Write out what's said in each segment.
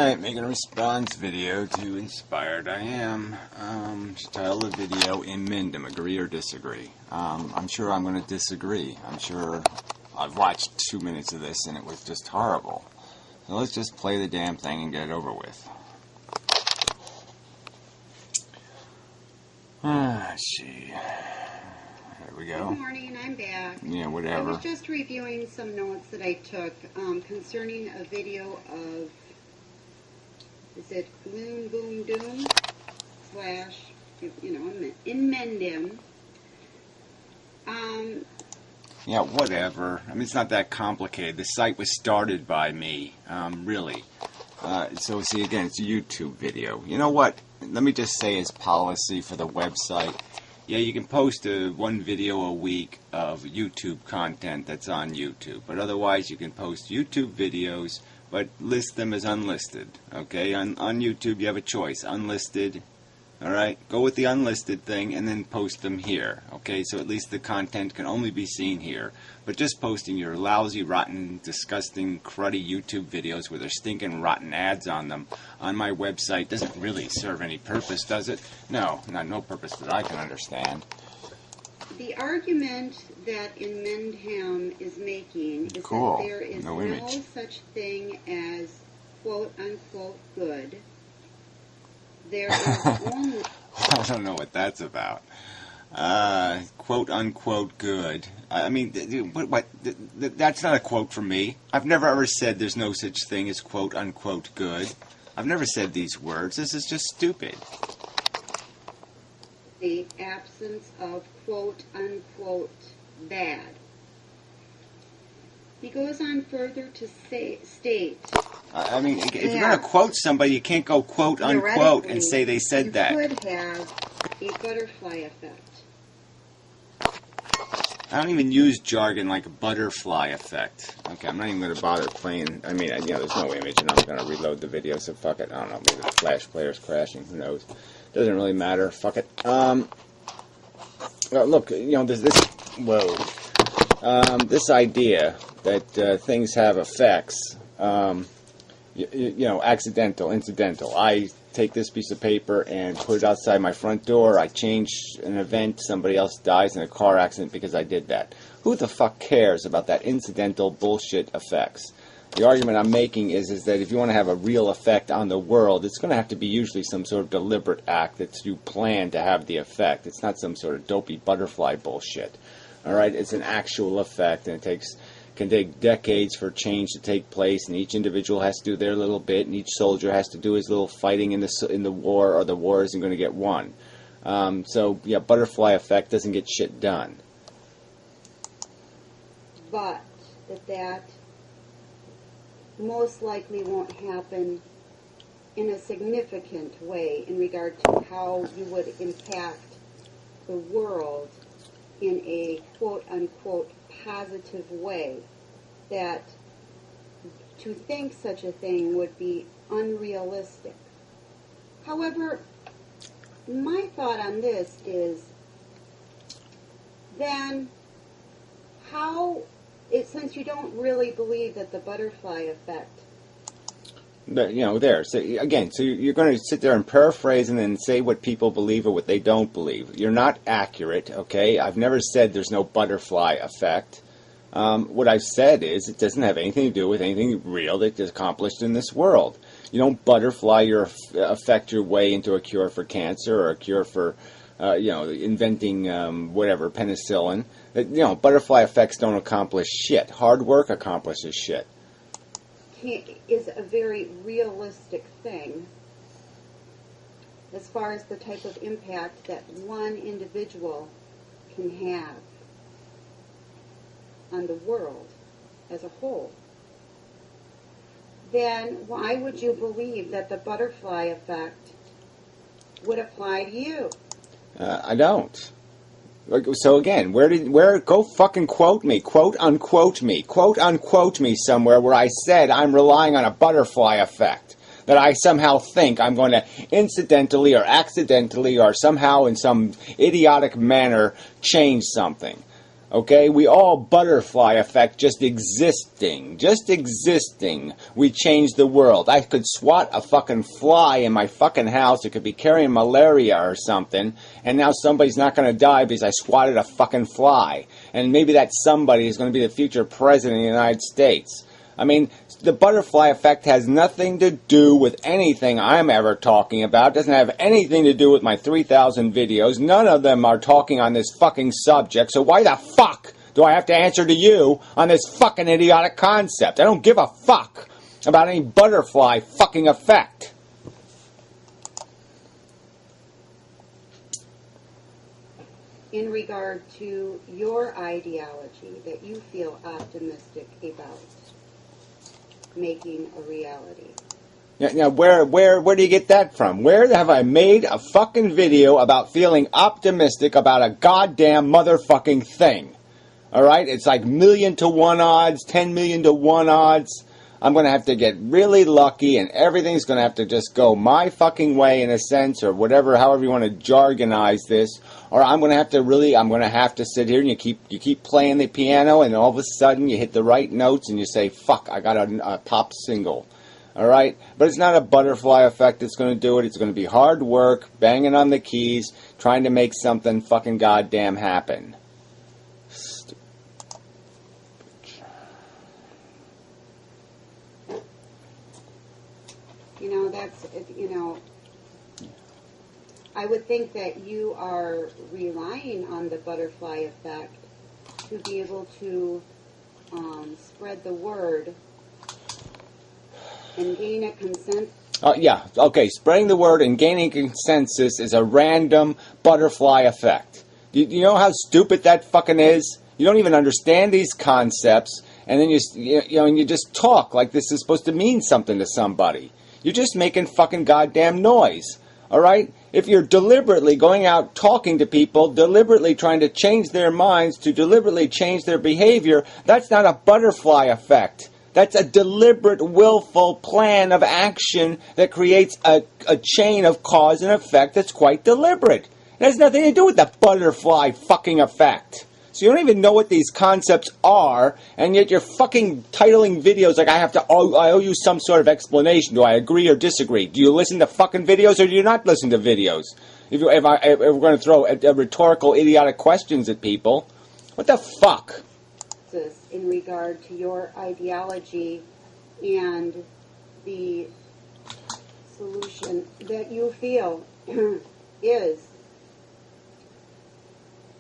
Alright, making a response video to Inspired I Am. Title of the video, Amendum, agree or disagree. I'm sure I'm going to disagree. I'm sure I've watched 2 minutes of this and it was just horrible. So let's just play the damn thing and get it over with. Let's see. There we go. Good morning, and I'm back. Yeah, whatever. I was just reviewing some notes that I took concerning a video of, is it Gloom Boom Doom / Amendum. Yeah, whatever. I mean, it's not that complicated. The site was started by me, really. So, see, again, it's a YouTube video. You know what? Let me just say as policy for the website. Yeah, you can post one video a week of YouTube content that's on YouTube. But otherwise, you can post YouTube videos, but list them as unlisted. Okay? On YouTube, you have a choice. Unlisted. Alright? Go with the unlisted thing and then post them here. Okay? So at least the content can only be seen here. But just posting your lousy, rotten, disgusting, cruddy YouTube videos with their stinking, rotten ads on them on my website doesn't really serve any purpose, does it? No, no purpose that I can understand. The argument that Amendum is making is that there is no such thing as quote-unquote good. There is only... I don't know what that's about. Quote-unquote good. I mean, that's not a quote from me. I've never ever said there's no such thing as quote-unquote good. I've never said these words. This is just stupid. The absence of quote-unquote bad. He goes on further to state... I mean, if you're going to quote somebody, you can't go quote-unquote and say they said that. You could have a butterfly effect. I don't even use jargon like a butterfly effect. Okay, I'm not even going to bother playing. I mean, there's no image, and I'm going to reload the video, so fuck it. I don't know, maybe the Flash player's crashing. Who knows? Doesn't really matter. Fuck it. Look, there's this... Whoa. This idea that things have effects... accidental, incidental. I take this piece of paper and put it outside my front door. I change an event. Somebody else dies in a car accident because I did that. Who the fuck cares about that incidental bullshit effects? The argument I'm making is that if you want to have a real effect on the world, it's going to have to be usually some sort of deliberate act that you plan to have the effect. It's not some sort of dopey butterfly bullshit. Alright? It's an actual effect, and it can take decades for change to take place, and each individual has to do their little bit, and each soldier has to do his little fighting in the war, or the war isn't going to get won. So, yeah, butterfly effect doesn't get shit done. But that most likely won't happen in a significant way in regard to how you would impact the world in a quote-unquote positive way, that to think such a thing would be unrealistic. However, my thought on this is, then how, since you don't really believe that the butterfly effect... So again, so you're going to sit there and paraphrase and then say what people believe or what they don't believe. You're not accurate, okay? I've never said there's no butterfly effect. What I've said is it doesn't have anything to do with anything real that's accomplished in this world. You don't affect your way into a cure for cancer or a cure for, inventing, penicillin. Butterfly effects don't accomplish shit. Hard work accomplishes shit. Is a very realistic thing as far as the type of impact that one individual can have on the world as a whole. Then why would you believe that the butterfly effect would apply to you? I don't. So again, go fucking quote me, quote unquote me somewhere where I said I'm relying on a butterfly effect, that I somehow think I'm going to incidentally or accidentally or somehow in some idiotic manner change something. Okay, we all butterfly effect, just existing. Just existing. We change the world. I could swat a fucking fly in my fucking house. It could be carrying malaria or something. And now somebody's not going to die because I swatted a fucking fly. And maybe that somebody is going to be the future president of the United States. I mean, the butterfly effect has nothing to do with anything I'm ever talking about. It doesn't have anything to do with my 3,000 videos. None of them are talking on this fucking subject. So why the fuck do I have to answer to you on this fucking idiotic concept? I don't give a fuck about any butterfly fucking effect. In regard to your ideology that you feel optimistic about making a reality. Now, where do you get that from? Where have I made a fucking video about feeling optimistic about a goddamn motherfucking thing? Alright? It's like 1,000,000 to 1 odds, 10 million to 1 odds. I'm going to have to get really lucky and everything's going to have to just go my fucking way in a sense, or whatever, however you want to jargonize this. Or I'm going to have to sit here and you keep playing the piano and all of a sudden you hit the right notes and you say, fuck, I got a pop single. Alright? But it's not a butterfly effect that's going to do it. It's going to be hard work, banging on the keys, trying to make something fucking goddamn happen. You know, that's, you know, I would think that you are relying on the butterfly effect to be able to spread the word and gain a consensus. Yeah, okay, spreading the word and gaining consensus is a random butterfly effect. You know how stupid that fucking is? You don't even understand these concepts, and then you just talk like this is supposed to mean something to somebody. You're just making fucking goddamn noise. Alright? If you're deliberately going out talking to people, deliberately trying to change their minds, to deliberately change their behavior, that's not a butterfly effect. That's a deliberate, willful plan of action that creates a chain of cause and effect that's quite deliberate. It has nothing to do with the butterfly fucking effect. So you don't even know what these concepts are, and yet you're fucking titling videos like I owe you some sort of explanation. Do I agree or disagree? Do you listen to fucking videos or do you not listen to videos? If we're going to throw rhetorical, idiotic questions at people, what the fuck? In regard to your ideology and the solution that you feel is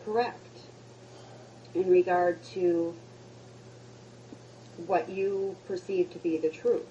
correct in regard to what you perceive to be the truth.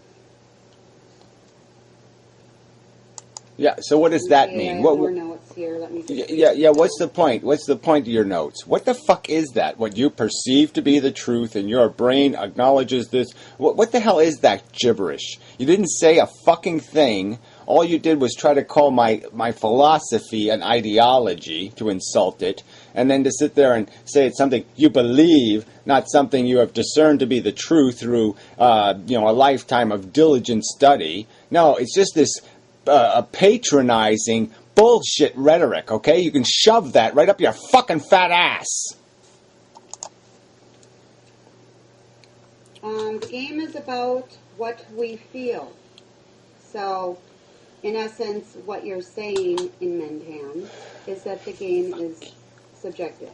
Yeah, so what does that mean? I have more notes here. Let me just yeah, what's the point? What's the point of your notes? What the fuck is that? What you perceive to be the truth and your brain acknowledges this? What the hell is that gibberish? You didn't say a fucking thing. All you did was try to call my philosophy an ideology, to insult it, and then to sit there and say it's something you believe, not something you have discerned to be the truth through a lifetime of diligent study. No, it's just this patronizing bullshit rhetoric, okay? You can shove that right up your fucking fat ass. The game is about what we feel. So, in essence, what you're saying in Mentan is that the game is subjective.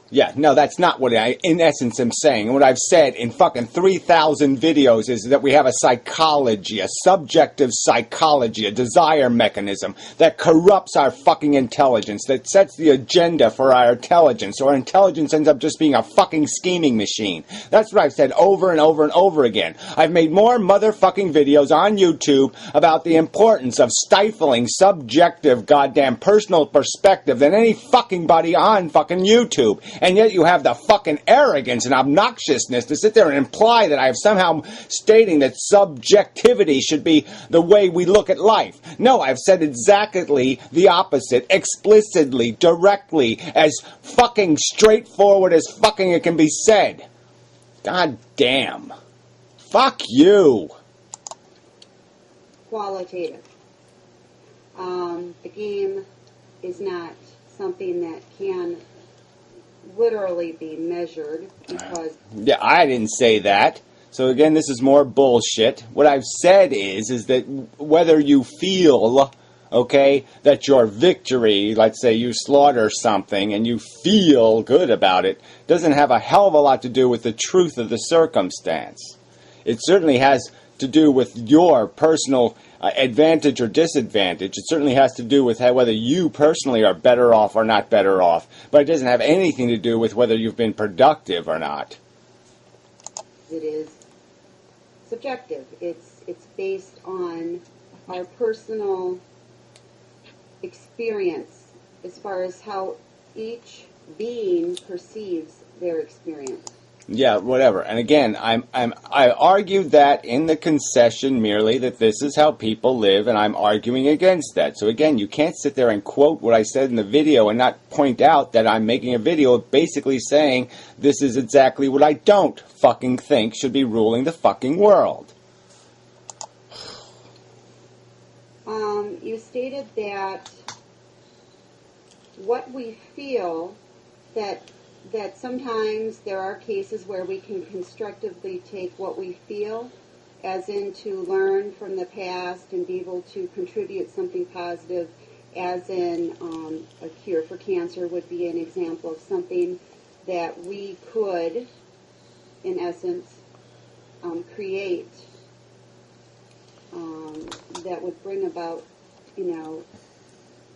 Yeah, no, that's not what I, in essence, am saying. And what I've said in fucking 3,000 videos is that we have a psychology, a subjective psychology, a desire mechanism that corrupts our fucking intelligence, that sets the agenda for our intelligence. So our intelligence ends up just being a fucking scheming machine. That's what I've said over and over and over again. I've made more motherfucking videos on YouTube about the importance of stifling subjective goddamn personal perspective than any fucking body on fucking YouTube. And yet you have the fucking arrogance and obnoxiousness to sit there and imply that I have somehow stating that subjectivity should be the way we look at life. No, I've said exactly the opposite, explicitly, directly, as fucking straightforward as fucking it can be said. God damn. Fuck you. Qualitative. The game is not something that can literally be measured because... Yeah, I didn't say that. So again, this is more bullshit. What I've said is that whether you feel, okay, that your victory, let's say you slaughter something and you feel good about it, doesn't have a hell of a lot to do with the truth of the circumstance. It certainly has to do with your personal advantage or disadvantage. It certainly has to do with whether you personally are better off or not better off. But it doesn't have anything to do with whether you've been productive or not. It is subjective. It's based on our personal experience as far as how each being perceives their experience. Yeah, whatever. And again, I argued that in the concession merely that this is how people live, and I'm arguing against that. So again, you can't sit there and quote what I said in the video and not point out that I'm making a video basically saying this is exactly what I don't fucking think should be ruling the fucking world. You stated that what we feel, that sometimes there are cases where we can constructively take what we feel, as in to learn from the past and be able to contribute something positive, as in a cure for cancer would be an example of something that we could, in essence, create that would bring about,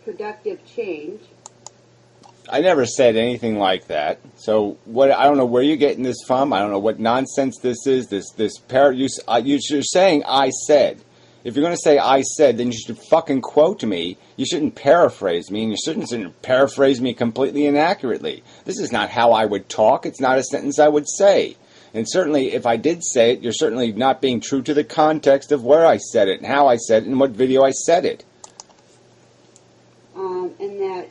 productive change. I never said anything like that. So what? I don't know where you're getting this from. I don't know what nonsense this is. You're saying I said. If you're going to say I said, then you should fucking quote me. You shouldn't paraphrase me, and you shouldn't paraphrase me completely inaccurately. This is not how I would talk. It's not a sentence I would say. And certainly, if I did say it, you're certainly not being true to the context of where I said it, and how I said it, and what video I said it. And that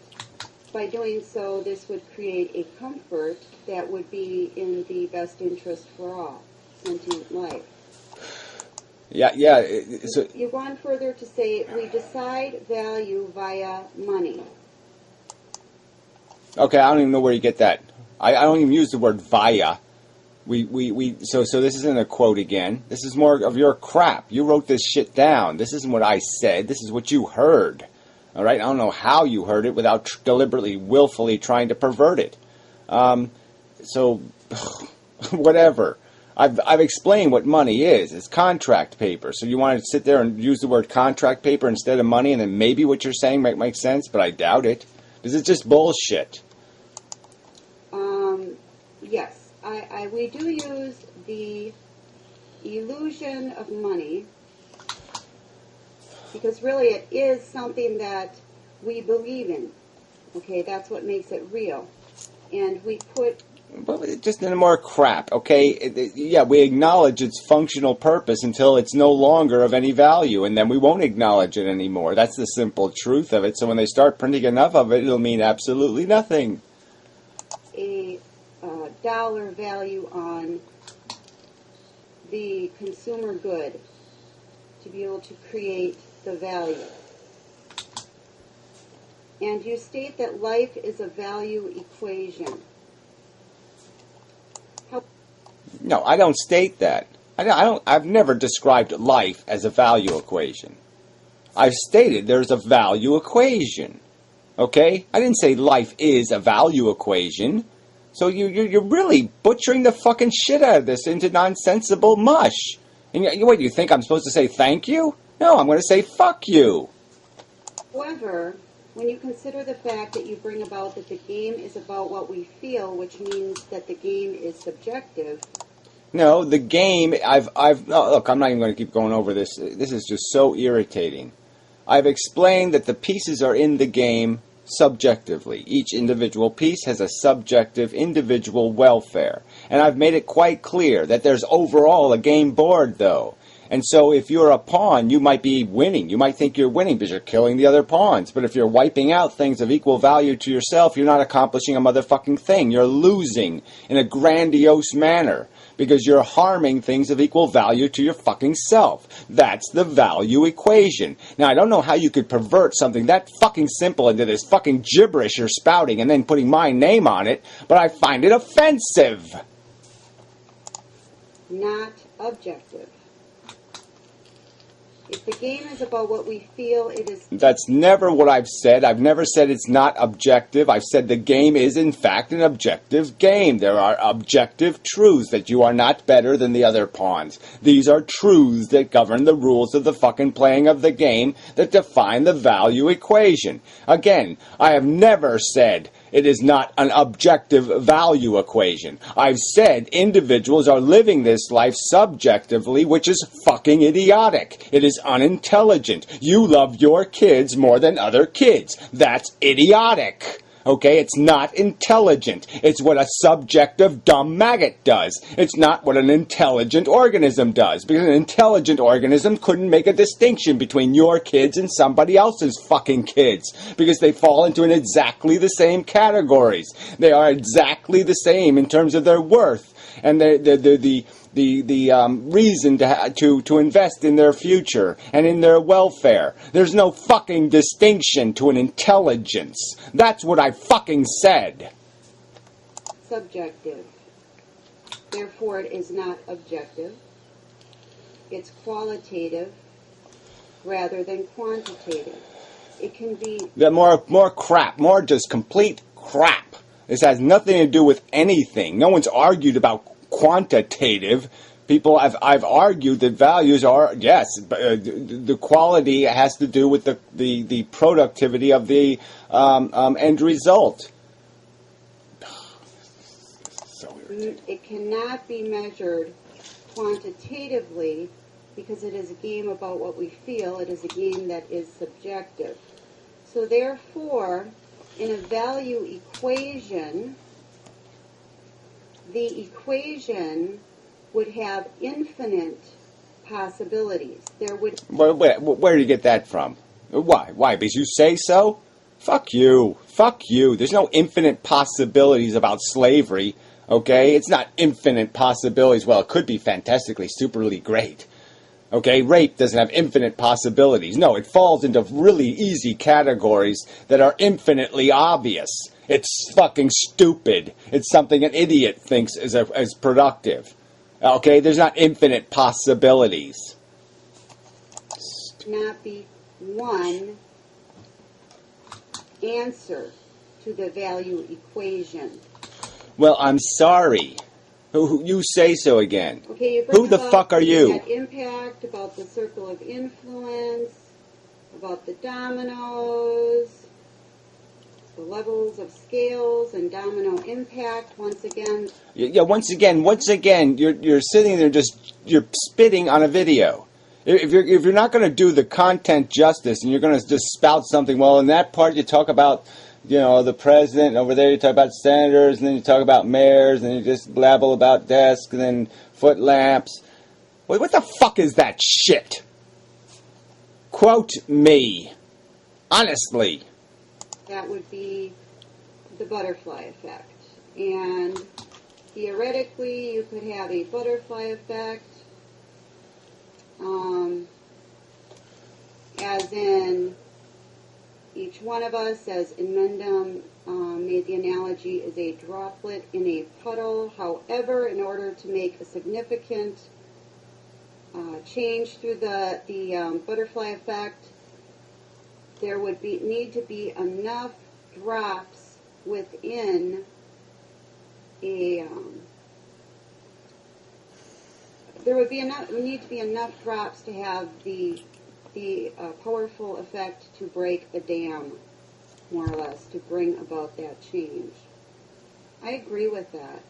by doing so, this would create a comfort that would be in the best interest for all, sentient life. Yeah. So you go on further to say we decide value via money. Okay, I don't even know where you get that. I don't even use the word via. So this isn't a quote again. This is more of your crap. You wrote this shit down. This isn't what I said. This is what you heard. All right? I don't know how you heard it without deliberately, willfully trying to pervert it. So, whatever. I've explained what money is. It's contract paper. So you want to sit there and use the word contract paper instead of money, and then maybe what you're saying might make sense, but I doubt it. This is just bullshit. Yes. We do use the illusion of money because really it is something that we believe in. Okay, that's what makes it real. And we put... But just in more crap, okay? Yeah, we acknowledge its functional purpose until it's no longer of any value, and then we won't acknowledge it anymore. That's the simple truth of it. So when they start printing enough of it, it'll mean absolutely nothing. A dollar value on the consumer good to be able to create the value. And you state that life is a value equation. No, I don't state that. I've never described life as a value equation. I've stated there's a value equation. Okay? I didn't say life is a value equation. So you're really butchering the fucking shit out of this into nonsensible mush. And what, you think I'm supposed to say thank you? No, I'm going to say fuck you. However, when you consider the fact that you bring about that the game is about what we feel, which means that the game is subjective. No, the game, look, I'm not even going to keep going over this. This is just so irritating. I've explained that the pieces are in the game subjectively. Each individual piece has a subjective individual welfare. And I've made it quite clear that there's overall a game board, though. And so if you're a pawn, you might be winning. You might think you're winning because you're killing the other pawns. But if you're wiping out things of equal value to yourself, you're not accomplishing a motherfucking thing. You're losing in a grandiose manner. because you're harming things of equal value to your fucking self. That's the value equation. Now, I don't know how you could pervert something that fucking simple into this fucking gibberish you're spouting and then putting my name on it, but I find it offensive. Not objective. If the game is about what we feel, it is... That's never what I've said. I've never said it's not objective. I've said the game is, in fact, an objective game. There are objective truths that you are not better than the other pawns. These are truths that govern the rules of the fucking playing of the game that define the value equation. Again, I have never said it is not an objective value equation. I've said individuals are living this life subjectively, which is fucking idiotic. It is unintelligent. You love your kids more than other kids. That's idiotic. Okay, it's not intelligent. It's what a subjective dumb maggot does. It's not what an intelligent organism does. Because an intelligent organism couldn't make a distinction between your kids and somebody else's fucking kids. Because they fall into exactly the same categories. They are exactly the same in terms of their worth. And the reason to invest in their future and in their welfare. There's no fucking distinction to an intelligence. That's what I fucking said. Subjective. Therefore, it is not objective. It's qualitative rather than quantitative. It can be... More crap. More just complete crap. This has nothing to do with anything. No one's argued about quantitative. I've argued that values are, yes, the quality has to do with the productivity of the end result. So irritating. It cannot be measured quantitatively because it is a game about what we feel. It is a game that is subjective. So therefore, in a value equation, the equation would have infinite possibilities. There would... Where do you get that from? Why? Because you say so? Fuck you. Fuck you. There's no infinite possibilities about slavery, okay? It's not infinite possibilities. Well, it could be fantastically, superly great. Okay, rape doesn't have infinite possibilities. No, it falls into really easy categories that are infinitely obvious. It's fucking stupid. It's something an idiot thinks is productive. Okay, there's not infinite possibilities. Not be one answer to the value equation. Well, I'm sorry. You say so again. Okay, you bring Who the fuck are you? Net impact, about the circle of influence, about the dominoes, the levels of scales and domino impact. Once again. Yeah. Once again, you're sitting there you're spitting on a video. If you're not going to do the content justice and you're going to just spout something, well, in that part you talk about, the president, and over there you talk about senators, and then you talk about mayors, and you just blabble about desks, and then foot lamps. Wait, what the fuck is that shit? Quote me. Honestly. That would be the butterfly effect. And theoretically, you could have a butterfly effect, as in... Each one of us, as Inmendum made the analogy, is a droplet in a puddle. However, in order to make a significant change through the butterfly effect, there would need to be enough drops within a... need to be enough drops to have the powerful effect to break a dam, more or less, to bring about that change. I agree with that.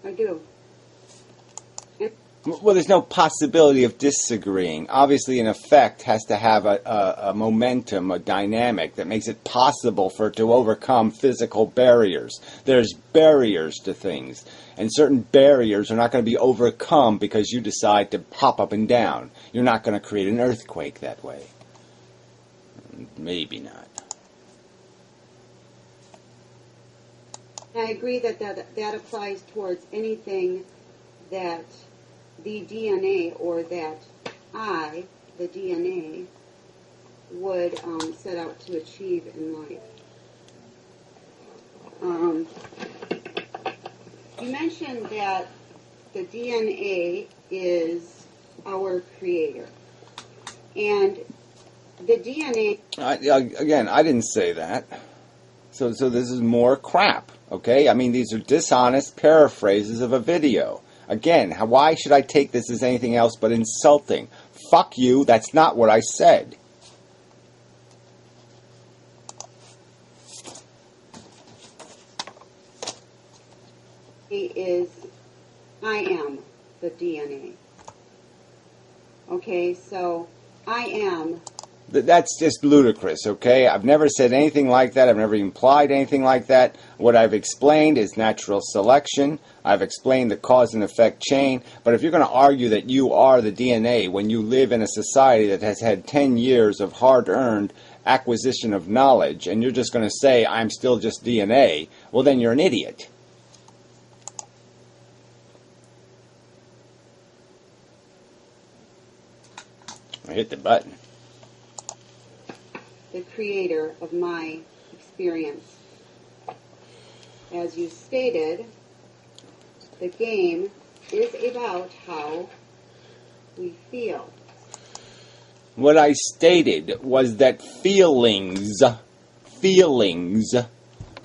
I do. Well, there's no possibility of disagreeing. Obviously, an effect has to have a momentum, a dynamic that makes it possible for it to overcome physical barriers. There's barriers to things, and certain barriers are not going to be overcome because you decide to hop up and down. You're not going to create an earthquake that way. Maybe not. I agree that applies towards anything that the DNA, or that I, the DNA, would set out to achieve in life. You mentioned that the DNA is our creator. And the DNA... Again, I didn't say that. So this is more crap, okay? I mean, these are dishonest paraphrases of a video. Again, why should I take this as anything else but insulting? Fuck you, that's not what I said. is I am the DNA. Okay, so I am... That's just ludicrous, okay? I've never said anything like that. I've never implied anything like that. What I've explained is natural selection. I've explained the cause and effect chain. But if you're going to argue that you are the DNA when you live in a society that has had 10 years of hard-earned acquisition of knowledge, and you're just going to say, I'm still just DNA, well, then you're an idiot. I hit the button. The creator of my experience. As you stated, the game is about how we feel. What I stated was that feelings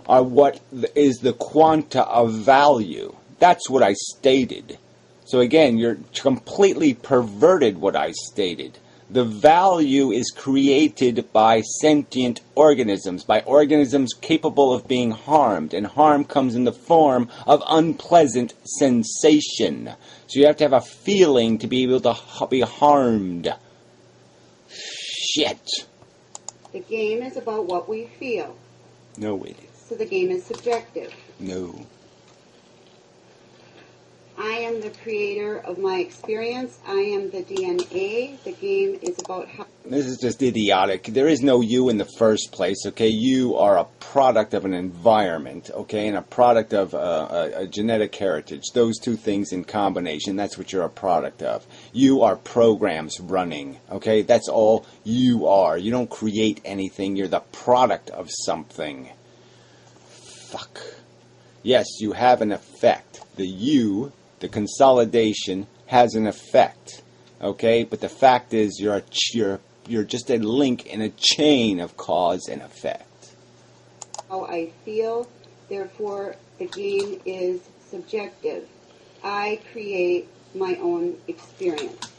are what is the quanta of value. That's what I stated. So again, you're completely perverted what I stated. The value is created by sentient organisms, by organisms capable of being harmed, and harm comes in the form of unpleasant sensation. So you have to have a feeling to be able to be harmed. Shit. The game is about what we feel. No, it is. So the game is subjective. No. I am the creator of my experience. I am the DNA. The game is about how... This is just idiotic. There is no you in the first place, okay? You are a product of an environment, okay? And a product of a genetic heritage. Those two things in combination, that's what you're a product of. You are programs running, okay? That's all you are. You don't create anything. You're the product of something. Fuck. Yes, you have an effect. The you... the consolidation has an effect, okay? But the fact is, you're just a link in a chain of cause and effect. How I feel, therefore, the game is subjective. I create my own experience.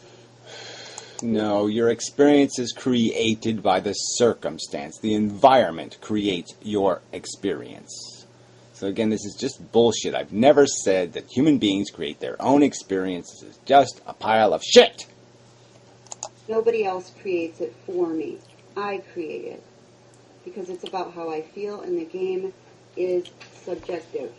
No, your experience is created by the circumstance. The environment creates your experience. So again, this is just bullshit. I've never said that human beings create their own experiences. It's just a pile of shit. Nobody else creates it for me. I create it. Because it's about how I feel, and the game is subjective.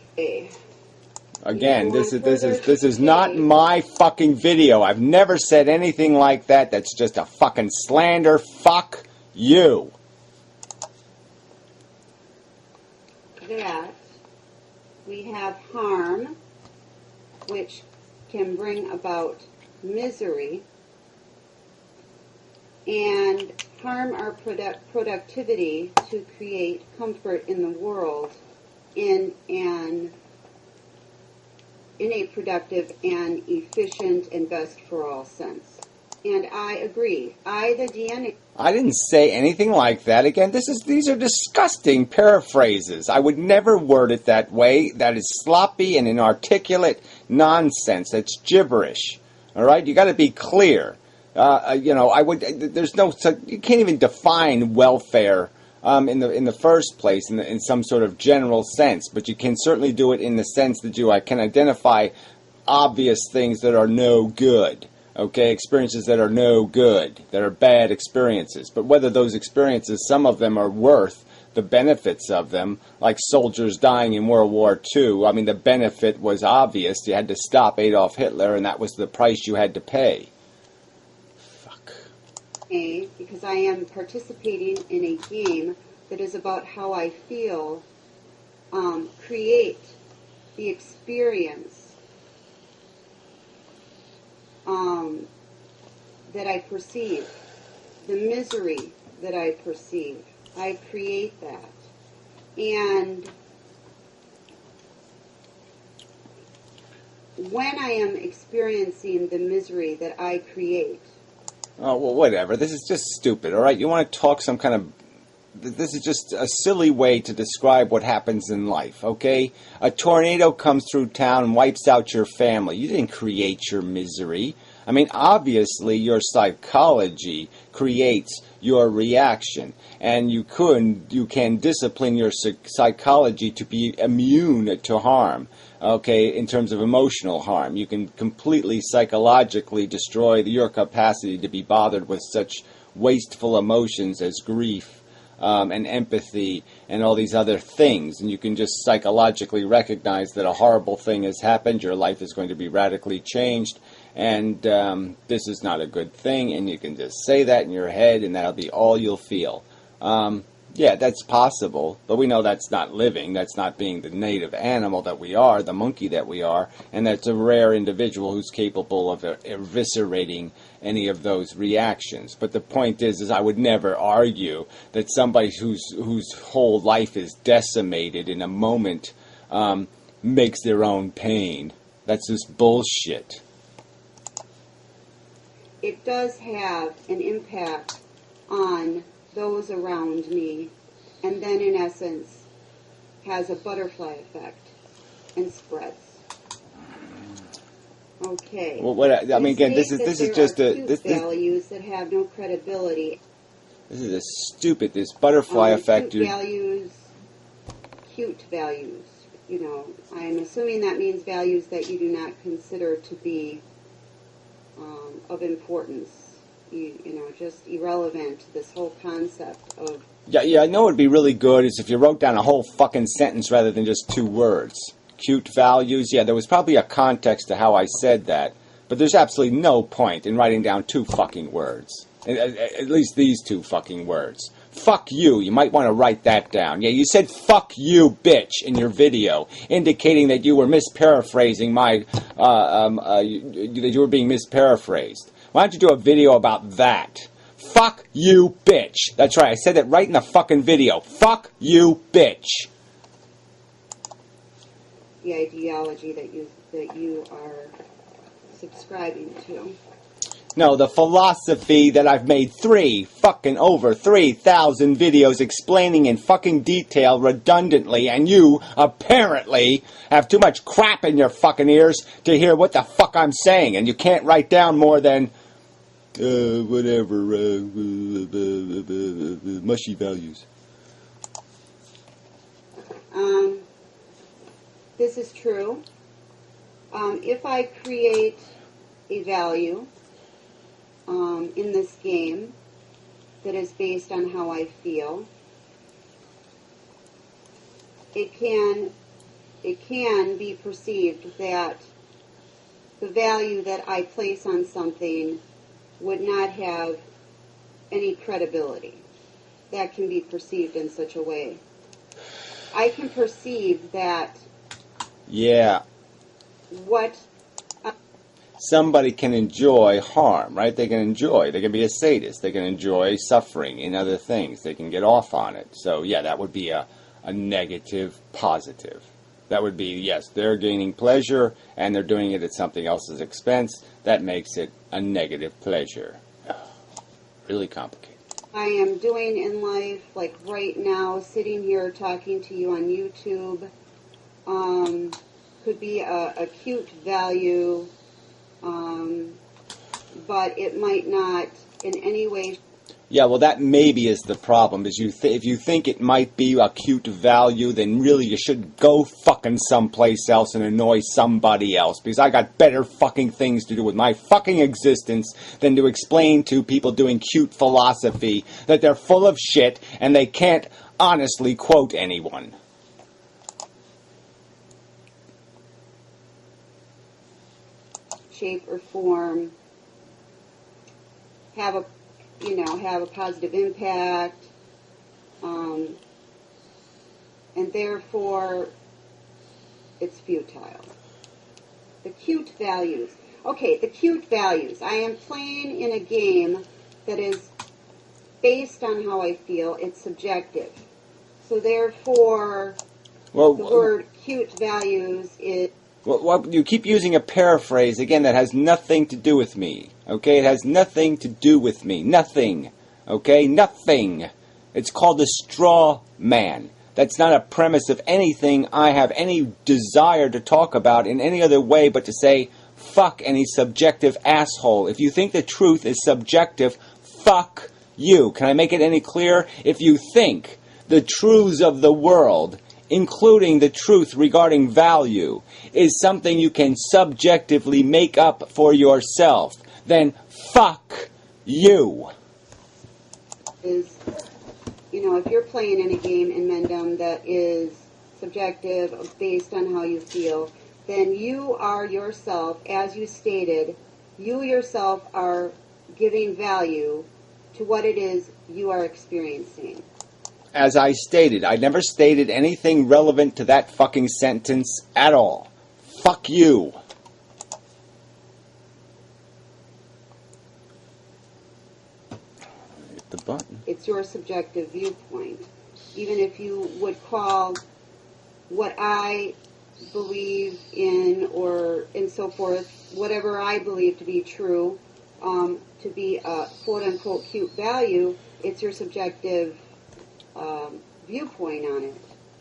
Again, this is not my fucking video. I've never said anything like that. That's just a fucking slander. Fuck you. That we have harm, which can bring about misery, and harm our productivity to create comfort in the world in a productive and efficient and best for all sense. And I agree. I, the DNA... I didn't say anything like that. Again, these are disgusting paraphrases. I would never word it that way. That is sloppy and inarticulate nonsense. That's gibberish. All right? You got to be clear. I would. There's no. You can't even define welfare in the first place in some sort of general sense. But you can certainly do it in the sense that I can identify obvious things that are no good. Okay, experiences that are no good, that are bad experiences. But whether those experiences, some of them are worth the benefits of them, like soldiers dying in World War II, I mean, the benefit was obvious. You had to stop Adolf Hitler, and that was the price you had to pay. Fuck. Because I am participating in a game that is about how I feel, create the experience that I perceive, the misery that I perceive. I create that. And when I am experiencing the misery that I create. Oh, well, whatever. This is just stupid, all right? You want to talk some kind of... This is just a silly way to describe what happens in life, okay? A tornado comes through town and wipes out your family. You didn't create your misery. I mean, obviously, your psychology creates your reaction, and you can discipline your psychology to be immune to harm, okay, in terms of emotional harm. You can completely psychologically destroy your capacity to be bothered with such wasteful emotions as grief, and empathy and all these other things. And you can just psychologically recognize that a horrible thing has happened, your life is going to be radically changed, and this is not a good thing, and you can just say that in your head, and that'll be all you'll feel. Yeah, that's possible, but we know that's not living. That's not being the native animal that we are, the monkey that we are, and that's a rare individual who's capable of eviscerating any of those reactions. But the point is I would never argue that somebody whose whole life is decimated in a moment makes their own pain. That's just bullshit. It does have an impact on those around me, and then in essence has a butterfly effect and spreads. Okay. Well, what I mean, again, this is just a values that have no credibility. This is a stupid. This butterfly effect. Cute values. You know, I'm assuming that means values that you do not consider to be of importance. You know, just irrelevant. This whole concept of... Yeah, I know it'd be really good is if you wrote down a whole fucking sentence rather than just 2 words. Cute values. Yeah, there was probably a context to how I said that, but there's absolutely no point in writing down 2 fucking words. At least these 2 fucking words. Fuck you. You might want to write that down. Yeah, you said fuck you, bitch, in your video, indicating that you were misparaphrasing my, that you were being misparaphrased. Why don't you do a video about that? Fuck you, bitch. That's right, I said it right in the fucking video. Fuck you, bitch. The ideology that you are subscribing to. No, the philosophy that I've made over 3,000 videos explaining in fucking detail redundantly, and you, apparently, have too much crap in your fucking ears to hear what the fuck I'm saying, and you can't write down more than, mushy values. This is true. If I create a value in this game that is based on how I feel, it can be perceived that the value that I place on something would not have any credibility. That can be perceived in such a way. I can perceive that. Yeah. What somebody can enjoy harm, right? They can be a sadist. They can enjoy suffering in other things. They can get off on it. So, yeah, that would be a negative positive. That would be, yes, they're gaining pleasure and they're doing it at something else's expense. That makes it a negative pleasure. Really complicated. I am doing in life, like right now, sitting here talking to you on YouTube, could be a cute value, but it might not in any way. Yeah, well, that maybe is the problem. Is if you think it might be a cute value, then really you should go fucking someplace else and annoy somebody else. Because I got better fucking things to do with my fucking existence than to explain to people doing cute philosophy that they're full of shit and they can't honestly quote anyone. Shape or form, have a positive impact, and therefore it's futile. The cute values. Okay, the cute values. I am playing in a game that is based on how I feel. It's subjective. So therefore, Well, the word cute values is... well, you keep using a paraphrase, again, that has nothing to do with me. Okay? It has nothing to do with me. Nothing. Okay? Nothing. It's called a straw man. That's not a premise of anything I have any desire to talk about in any other way but to say, fuck any subjective asshole. If you think the truth is subjective, fuck you. Can I make it any clearer? If you think the truths of the world, including the truth regarding value, is something you can subjectively make up for yourself, then fuck you. Is, you know, if you're playing in a game in Mendham that is subjective, based on how you feel, then you are yourself, as you stated, you yourself are giving value to what it is you are experiencing. As I stated, I never stated anything relevant to that fucking sentence at all. Fuck you. Hit the button. It's your subjective viewpoint. Even if you would call what I believe in, or and so forth, whatever I believe to be true, to be a quote-unquote cute value, it's your subjective viewpoint on it.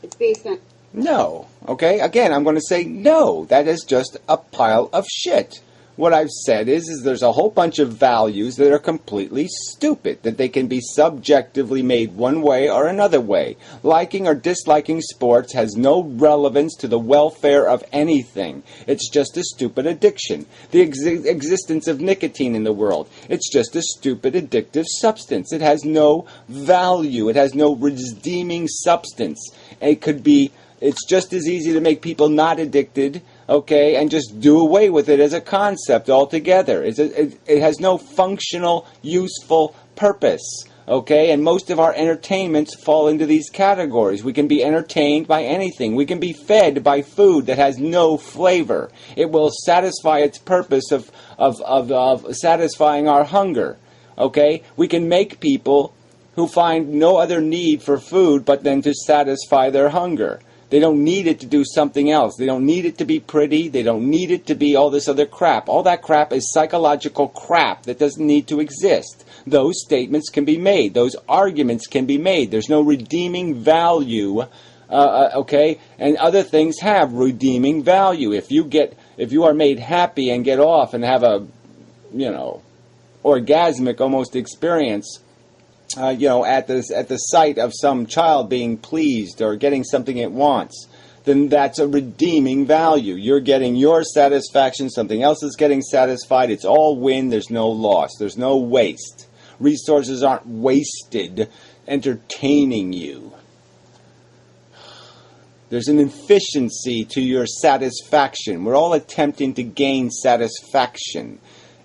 It's based on... No. Okay? Again, I'm going to say no. That is just a pile of shit. What I've said is there's a whole bunch of values that are completely stupid, that they can be subjectively made one way or another way. Liking or disliking sports has no relevance to the welfare of anything. It's just a stupid addiction. The existence of nicotine in the world, it's just a stupid addictive substance. It has no value. It has no redeeming substance. It's just as easy to make people not addicted, okay, and just do away with it as a concept altogether. It has no functional, useful purpose, okay, and most of our entertainments fall into these categories. We can be entertained by anything. We can be fed by food that has no flavor. It will satisfy its purpose of satisfying our hunger, okay. We can make people who find no other need for food but then to satisfy their hunger. They don't need it to do something else. They don't need it to be pretty. They don't need it to be all this other crap. All that crap is psychological crap that doesn't need to exist. Those statements can be made. Those arguments can be made. There's no redeeming value, okay? And other things have redeeming value. If you are made happy and get off and have a, orgasmic almost experience, at the sight of some child being pleased or getting something it wants, then that's a redeeming value. You're getting your satisfaction, something else is getting satisfied. It's all win, there's no loss, there's no waste. Resources aren't wasted entertaining you. There's an efficiency to your satisfaction. We're all attempting to gain satisfaction.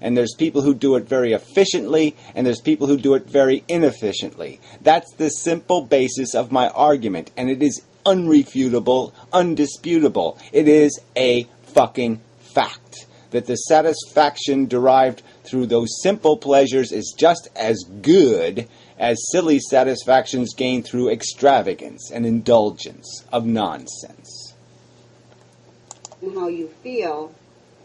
And there's people who do it very efficiently, and there's people who do it very inefficiently. That's the simple basis of my argument, and it is unrefutable, undisputable. It is a fucking fact that the satisfaction derived through those simple pleasures is just as good as silly satisfactions gained through extravagance and indulgence of nonsense. And how you feel.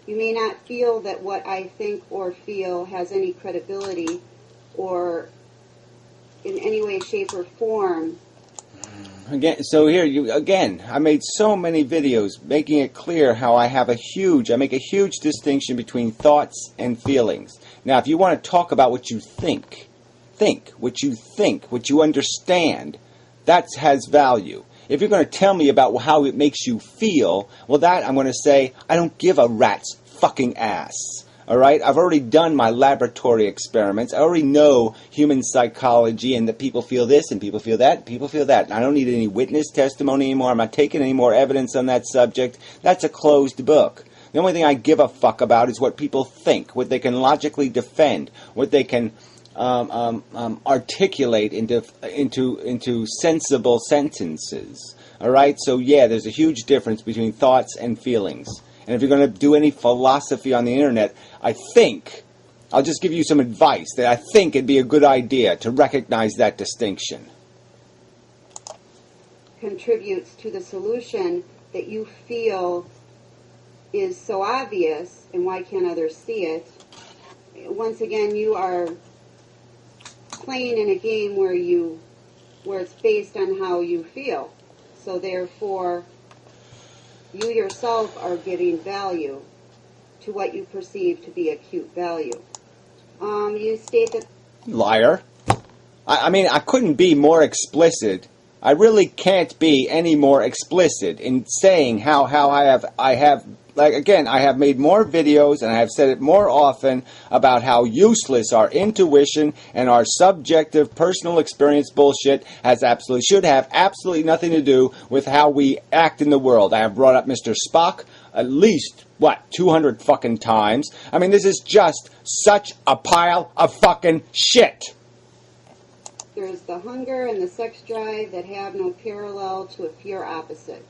You may not feel that what I think or feel has any credibility or in any way, shape, or form. Again, so I made so many videos making it clear how I make a huge distinction between thoughts and feelings. Now, if you want to talk about what you think, what you understand, that has value. If you're going to tell me about how it makes you feel, well, that I'm going to say, I don't give a rat's fucking ass. All right? I've already done my laboratory experiments. I already know human psychology and that people feel this and people feel that and people feel that. And I don't need any witness testimony anymore. I'm not taking any more evidence on that subject. That's a closed book. The only thing I give a fuck about is what people think, what they can logically defend, what they can articulate into sensible sentences. All right? So, yeah, there's a huge difference between thoughts and feelings. And if you're going to do any philosophy on the internet, I think, I'll just give you some advice that I think it'd be a good idea to recognize that distinction. Contributes to the solution that you feel is so obvious, and why can't others see it? Once again, you are playing in a game where it's based on how you feel. So therefore, you yourself are giving value to what you perceive to be acute value. You state that... Liar. I mean, I couldn't be more explicit. I really can't be any more explicit in saying how I have like, again, I have made more videos and I have said it more often about how useless our intuition and our subjective personal experience bullshit should have absolutely nothing to do with how we act in the world. I have brought up Mr. Spock at least, 200 fucking times. I mean, this is just such a pile of fucking shit. There's the hunger and the sex drive that have no parallel to a pure opposite.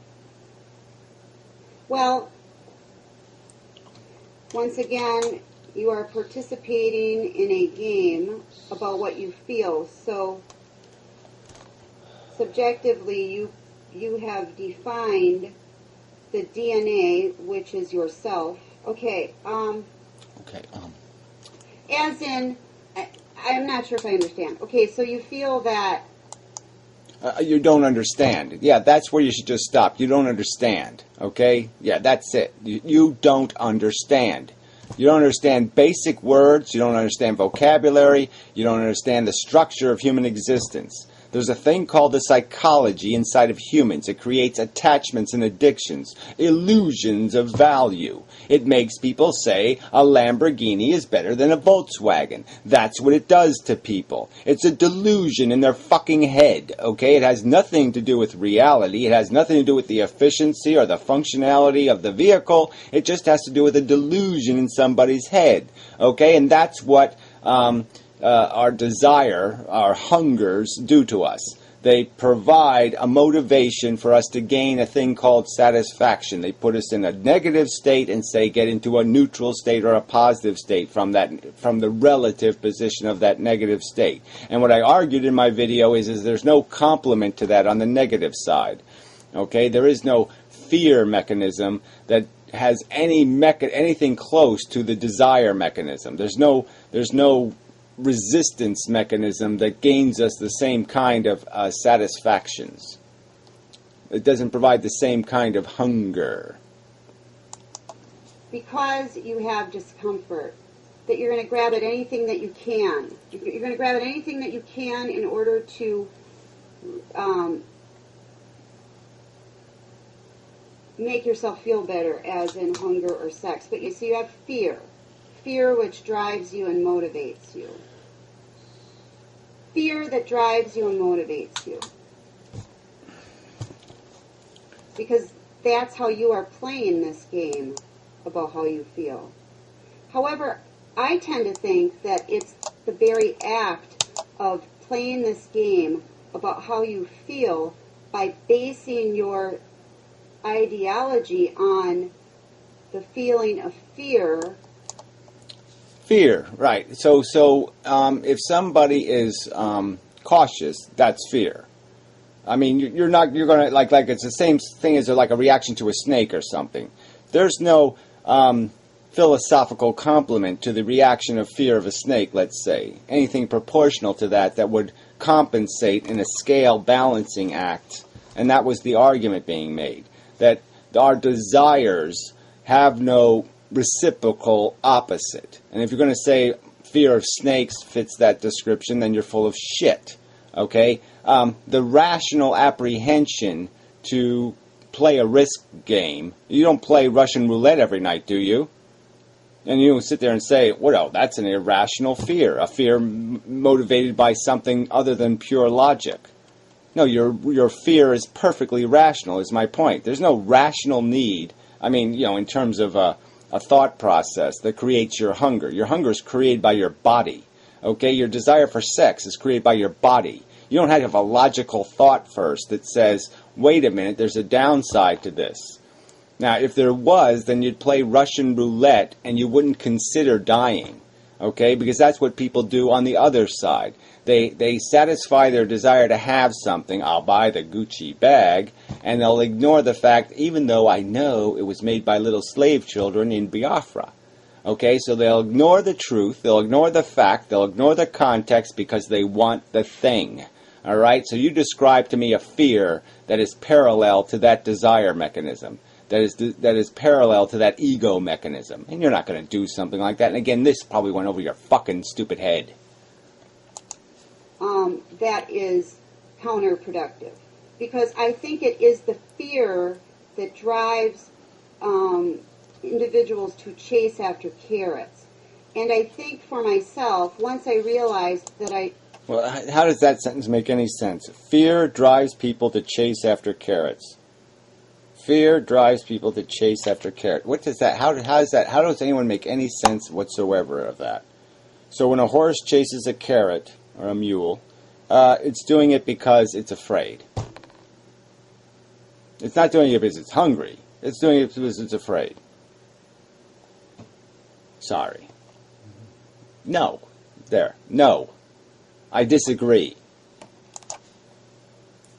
Well, once again, you are participating in a game about what you feel. So, subjectively, you have defined the DNA, which is yourself. Okay. As in, I'm not sure if I understand. Okay, so you feel that... You don't understand. Yeah, that's where you should just stop. You don't understand. Okay? Yeah, that's it. You don't understand. You don't understand basic words. You don't understand vocabulary. You don't understand the structure of human existence. There's a thing called the psychology inside of humans. It creates attachments and addictions, illusions of value. It makes people say a Lamborghini is better than a Volkswagen. That's what it does to people. It's a delusion in their fucking head, okay? It has nothing to do with reality. It has nothing to do with the efficiency or the functionality of the vehicle. It just has to do with a delusion in somebody's head, okay? And that's what... our desire, our hungers do to us. They provide a motivation for us to gain a thing called satisfaction. They put us in a negative state and say get into a neutral state or a positive state from the relative position of that negative state. And what I argued in my video is there's no complement to that on the negative side. Okay, there is no fear mechanism that has anything close to the desire mechanism. There's no resistance mechanism that gains us the same kind of satisfactions. It doesn't provide the same kind of hunger. Because you have discomfort, that you're going to grab at anything that you can. You're going to grab at anything that you can in order to make yourself feel better, as in hunger or sex. But you see, you have fear. Fear which drives you and motivates you. Fear that drives you and motivates you. Because that's how you are playing this game about how you feel. However, I tend to think that it's the very act of playing this game about how you feel by basing your ideology on the feeling of fear. Fear, right. So if somebody is cautious, that's fear. I mean, you're going to, like it's the same thing as like a reaction to a snake or something. There's no philosophical complement to the reaction of fear of a snake, let's say. Anything proportional to that would compensate in a scale balancing act. And that was the argument being made, that our desires have no reciprocal opposite. And if you're going to say fear of snakes fits that description, then you're full of shit. Okay? The rational apprehension to play a risk game, you don't play Russian roulette every night, do you? And you don't sit there and say, well, that's an irrational fear, a fear motivated by something other than pure logic. No, your fear is perfectly rational, is my point. There's no rational need, I mean, in terms of a thought process that creates your hunger. Your hunger is created by your body. Okay? Your desire for sex is created by your body. You don't have a logical thought first that says, wait a minute, there's a downside to this. Now, if there was, then you'd play Russian roulette and you wouldn't consider dying, okay? Because that's what people do on the other side. They satisfy their desire to have something, I'll buy the Gucci bag, and they'll ignore the fact, even though I know it was made by little slave children in Biafra. Okay, so they'll ignore the truth, they'll ignore the fact, they'll ignore the context because they want the thing. All right, so you describe to me a fear that is parallel to that desire mechanism, that is parallel to that ego mechanism. And you're not going to do something like that. And again, this probably went over your fucking stupid head. That is counterproductive. Because I think it is the fear that drives individuals to chase after carrots. And I think for myself, once I realized that Well, how does that sentence make any sense? Fear drives people to chase after carrots. Fear drives people to chase after carrots. What does that? How does anyone make any sense whatsoever of that? So when a horse chases a carrot or a mule, it's doing it because it's afraid. It's not doing it because it's hungry. It's doing it because it's afraid. Sorry. No. There. No. I disagree.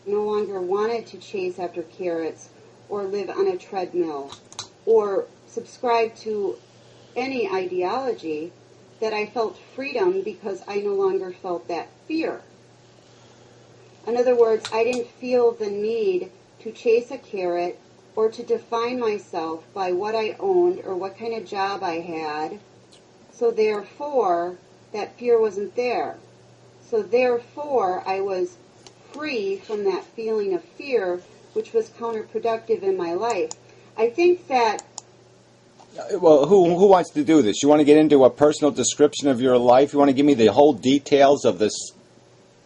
no longer wanted to chase after carrots or live on a treadmill or subscribe to any ideology, that I felt freedom because I no longer felt that fear. In other words, I didn't feel the need to chase a carrot or to define myself by what I owned or what kind of job I had. So therefore, that fear wasn't there. So therefore, I was free from that feeling of fear, which was counterproductive in my life. I think that... Well, who wants to do this? You want to get into a personal description of your life? You want to give me the whole details of this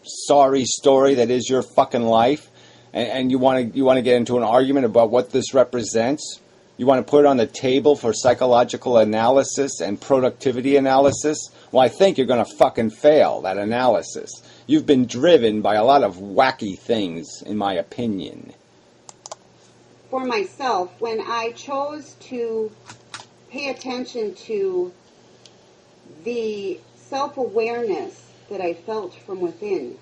sorry story that is your fucking life? And you want to get into an argument about what this represents? You want to put it on the table for psychological analysis and productivity analysis? Well, I think you're going to fucking fail that analysis. You've been driven by a lot of wacky things, in my opinion. For myself, when I chose to pay attention to the self-awareness that I felt from within,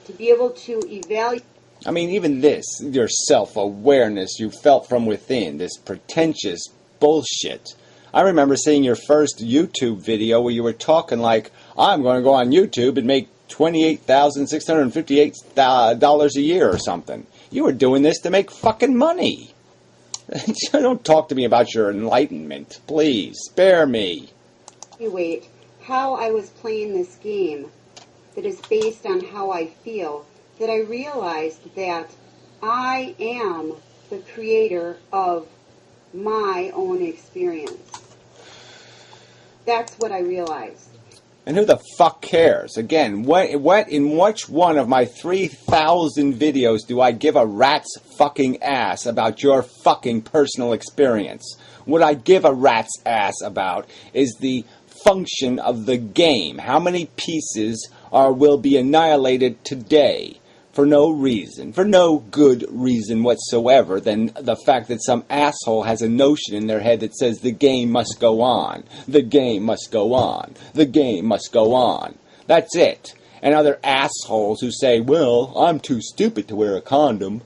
to be able to evaluate... I mean, even this, your self-awareness you felt from within, this pretentious bullshit. I remember seeing your first YouTube video where you were talking like, I'm going to go on YouTube and make $28,658 a year or something. You were doing this to make fucking money. Don't talk to me about your enlightenment. Please, spare me. Evaluate how I was playing this game that is based on how I feel, that I realized that I am the creator of my own experience. That's what I realized. And who the fuck cares? Again, what in which one of my 3,000 videos do I give a rat's fucking ass about your fucking personal experience? What I give a rat's ass about is the function of the game. How many pieces will be annihilated today? For no reason, for no good reason whatsoever than the fact that some asshole has a notion in their head that says the game must go on, the game must go on, the game must go on. That's it. And other assholes who say, well, I'm too stupid to wear a condom.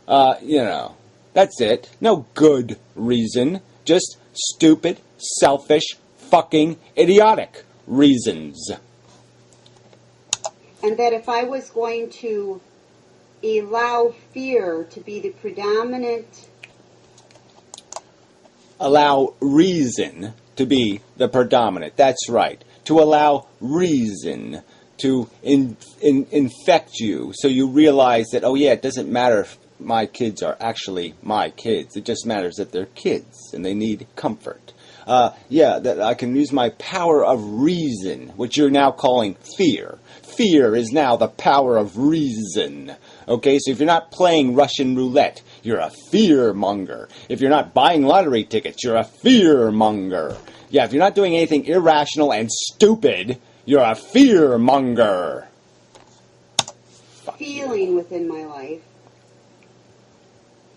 That's it. No good reason. Just stupid, selfish, fucking idiotic reasons. And that if I was going to allow fear to be the predominant... Allow reason to be the predominant. That's right. To allow reason to infect you so you realize that, oh yeah, it doesn't matter if my kids are actually my kids. It just matters that they're kids and they need comfort. That I can use my power of reason, which you're now calling fear. Fear is now the power of reason. Okay, so if you're not playing Russian roulette, you're a fear monger. If you're not buying lottery tickets, you're a fear monger. Yeah, if you're not doing anything irrational and stupid, you're a fear monger. Feeling within my life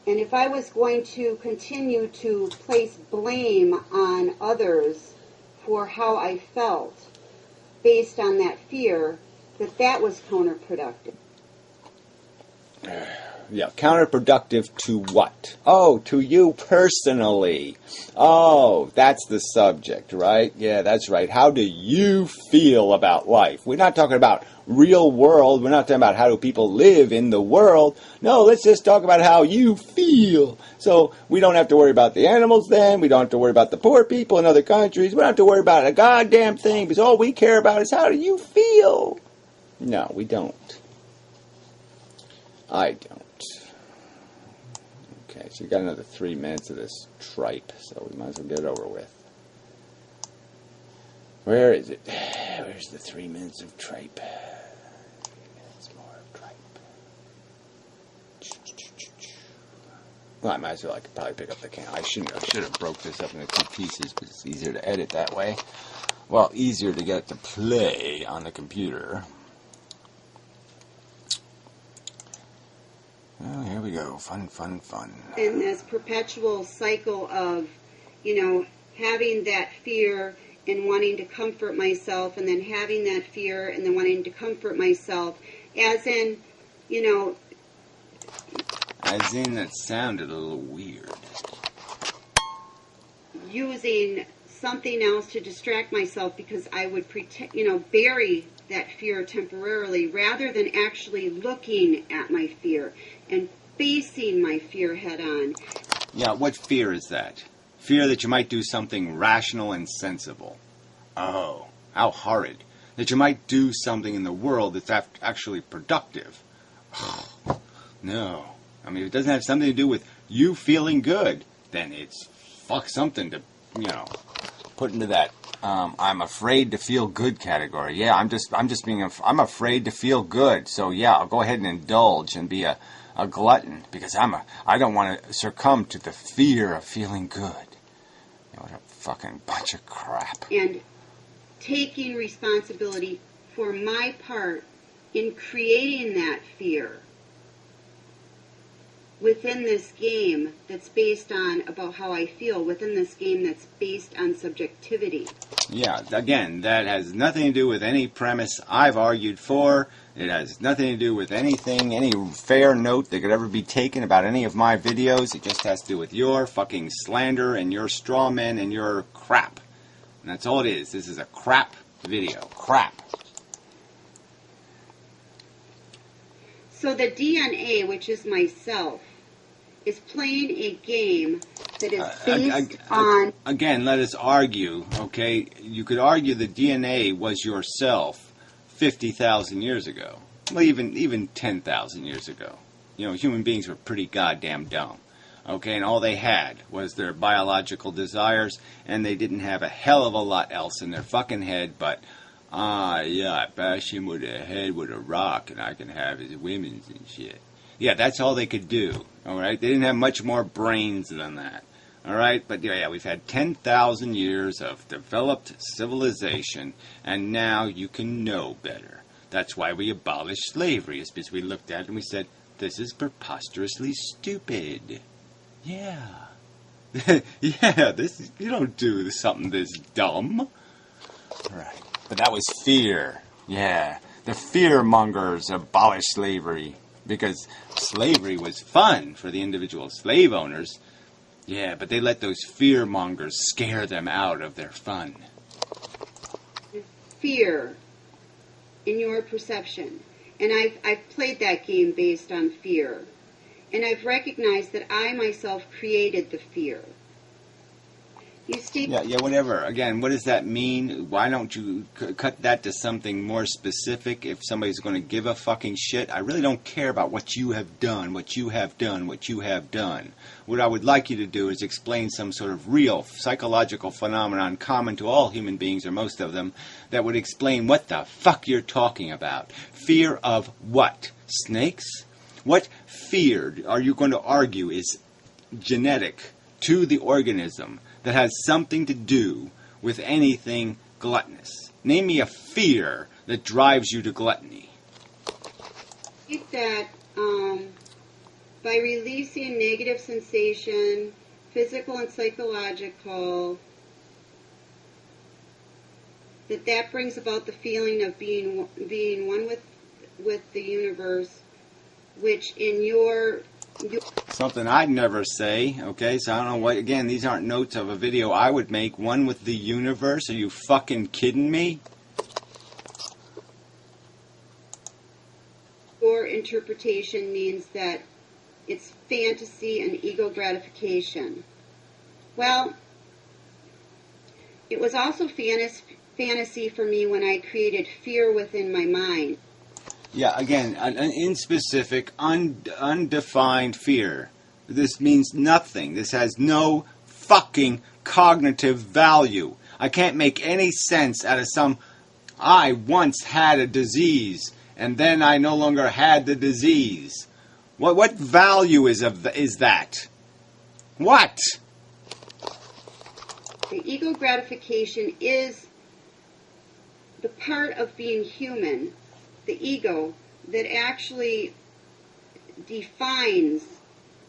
And if I was going to continue to place blame on others for how I felt based on that fear, that was counterproductive. Yeah, counterproductive to what? Oh, to you personally. Oh, that's the subject, right? Yeah, that's right. How do you feel about life? We're not talking about real world. We're not talking about how do people live in the world. No, let's just talk about how you feel. So we don't have to worry about the animals then. We don't have to worry about the poor people in other countries. We don't have to worry about a goddamn thing because all we care about is how do you feel? No, we don't. I don't. Okay, so you got another 3 minutes of this tripe, so we might as well get it over with. Where is it? Where's the 3 minutes of tripe? 3 minutes more of tripe. Well, I might as well. I could probably pick up the can. I should have broke this up into 2 pieces because it's easier to edit that way. Well, easier to get it to play on the computer. Well, here we go. Fun, fun, fun. And this perpetual cycle of, having that fear and wanting to comfort myself, and then having that fear and then wanting to comfort myself, as in, As in, that sounded a little weird. using something else to distract myself because I would pretend, bury that fear temporarily rather than actually looking at my fear and facing my fear head on. Yeah, what fear is that? Fear that you might do something rational and sensible. Oh, how horrid. That you might do something in the world that's actually productive. No. I mean, if it doesn't have something to do with you feeling good, then it's something to, put into that I'm afraid to feel good category. Yeah, I'm afraid to feel good. So yeah, I'll go ahead and indulge and be a glutton because I don't want to succumb to the fear of feeling good. What a fucking bunch of crap. And taking responsibility for my part in creating that fear within this game that's based on about how I feel, within this game that's based on subjectivity. Yeah, again, that has nothing to do with any premise I've argued for. It has nothing to do with anything, any fair note that could ever be taken about any of my videos. It just has to do with your fucking slander and your straw men and your crap. And that's all it is. This is a crap video. Crap. So the DNA, which is myself, is playing a game that is based on... Again, let us argue, okay? You could argue the DNA was yourself 50,000 years ago. Well, even 10,000 years ago. Human beings were pretty goddamn dumb. Okay, and all they had was their biological desires, and they didn't have a hell of a lot else in their fucking head but, I bash him with a head with a rock, and I can have his women's and shit. Yeah, that's all they could do, alright? They didn't have much more brains than that, alright? But yeah, we've had 10,000 years of developed civilization, and now you can know better. That's why we abolished slavery, is because we looked at it and we said, this is preposterously stupid. Yeah. Yeah, you don't do something this dumb. Right. But that was fear. Yeah. The fear-mongers abolished slavery because slavery was fun for the individual slave owners. Yeah, but they let those fear-mongers scare them out of their fun. Fear in your perception. And I've played that game based on fear. And I've recognized that I myself created the fear. Yeah, whatever. Again, what does that mean? Why don't you cut that to something more specific if somebody's going to give a fucking shit? I really don't care about what you have done, what you have done, what you have done. What I would like you to do is explain some sort of real psychological phenomenon common to all human beings, or most of them, that would explain what the fuck you're talking about. Fear of what? Snakes? What fear are you going to argue is genetic to the organism that has something to do with anything gluttonous? Name me a fear that drives you to gluttony. I think that by releasing negative sensation, physical and psychological, that brings about the feeling of being one with the universe, which in your Something I'd never say, okay? So I don't know what, again, these aren't notes of a video I would make. One with the universe? Are you fucking kidding me? your interpretation means that it's fantasy and ego gratification. Well, it was also fantasy for me when I created fear within my mind. Yeah, again, an inspecific, undefined fear. This means nothing. This has no fucking cognitive value. I can't make any sense out of some, I once had a disease, and then I no longer had the disease. What value is that? What? The ego gratification is the part of being human, the ego, that actually defines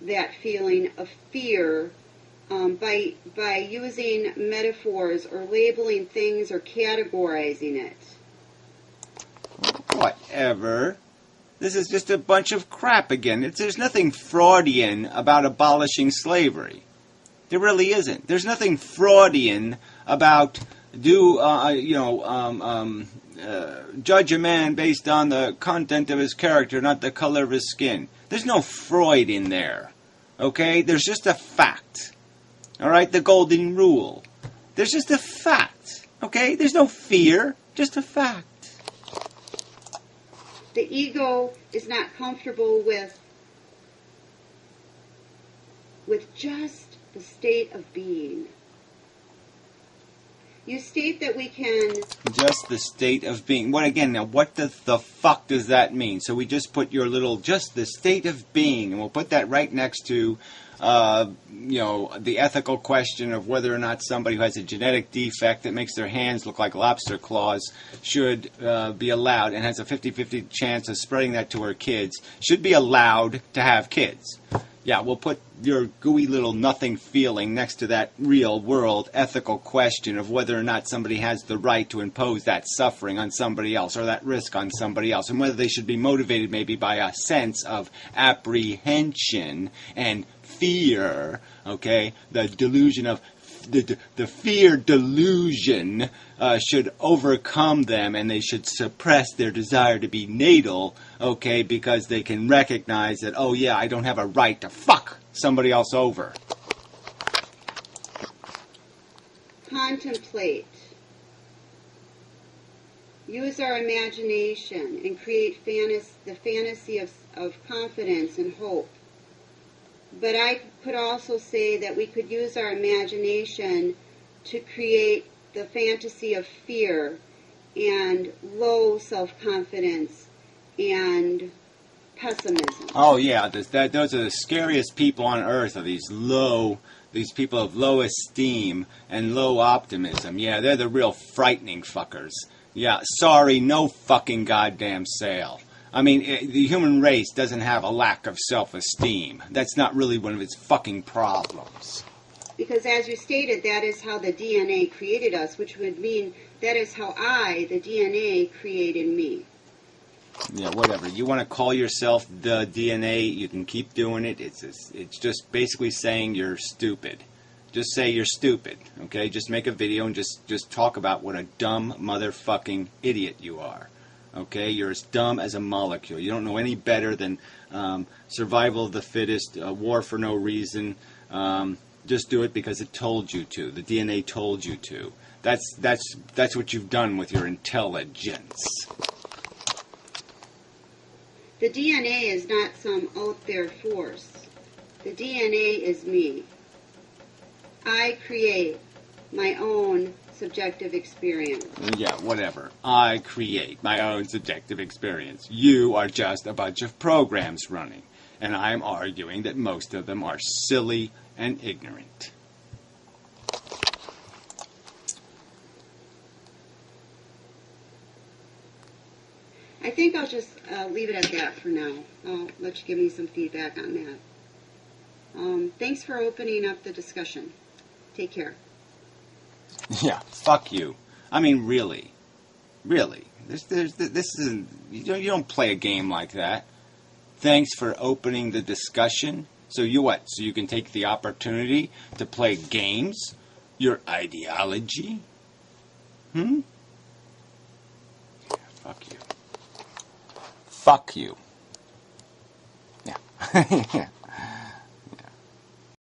that feeling of fear by using metaphors or labeling things or categorizing it. Whatever. This is just a bunch of crap again. There's nothing Freudian about abolishing slavery. There really isn't. There's nothing Freudian about judge a man based on the content of his character, not the color of his skin. There's no Freud in there. Okay? There's just a fact. Alright? The golden rule. There's just a fact. Okay? There's no fear. Just a fact. The ego is not comfortable with just the state of being. You state that we can... Just the state of being. What again? Now, what the fuck does that mean? So we just put your little, just the state of being, and we'll put that right next to, the ethical question of whether or not somebody who has a genetic defect that makes their hands look like lobster claws should be allowed, and has a 50-50 chance of spreading that to her kids, should be allowed to have kids. Yeah, we'll put your gooey little nothing feeling next to that real world ethical question of whether or not somebody has the right to impose that suffering on somebody else or that risk on somebody else, and whether they should be motivated maybe by a sense of apprehension and fear, okay? The delusion of the fear delusion should overcome them, and they should suppress their desire to be natal, okay, because they can recognize that, oh yeah, I don't have a right to fuck somebody else over. Contemplate. Use our imagination and create the fantasy of confidence and hope. But I could also say that we could use our imagination to create the fantasy of fear and low self-confidence and pessimism. Oh yeah, those are the scariest people on earth, are these people of low esteem and low optimism. Yeah, they're the real frightening fuckers. Yeah, sorry, no fucking goddamn sale. I mean, the human race doesn't have a lack of self-esteem. That's not really one of its fucking problems. Because as you stated, that is how the DNA created us, which would mean that is how the DNA, created me. Yeah, whatever. You want to call yourself the DNA, you can keep doing it. It's just basically saying you're stupid. Just say you're stupid, okay? Just make a video and just talk about what a dumb motherfucking idiot you are. Okay, you're as dumb as a molecule. You don't know any better than survival of the fittest, war for no reason. Just do it because it told you to. The DNA told you to. That's what you've done with your intelligence. The DNA is not some out there force. The DNA is me. I create my own subjective experience. Yeah, whatever. I create my own subjective experience. You are just a bunch of programs running, and I'm arguing that most of them are silly and ignorant. I think I'll just leave it at that for now. I'll let you give me some feedback on that. Thanks for opening up the discussion. Take care. Yeah, fuck you. I mean, really. Really. This is, you don't play a game like that. Thanks for opening the discussion. So you what? So you can take the opportunity to play games? Your ideology? Yeah, fuck you. Fuck you. Yeah. Yeah.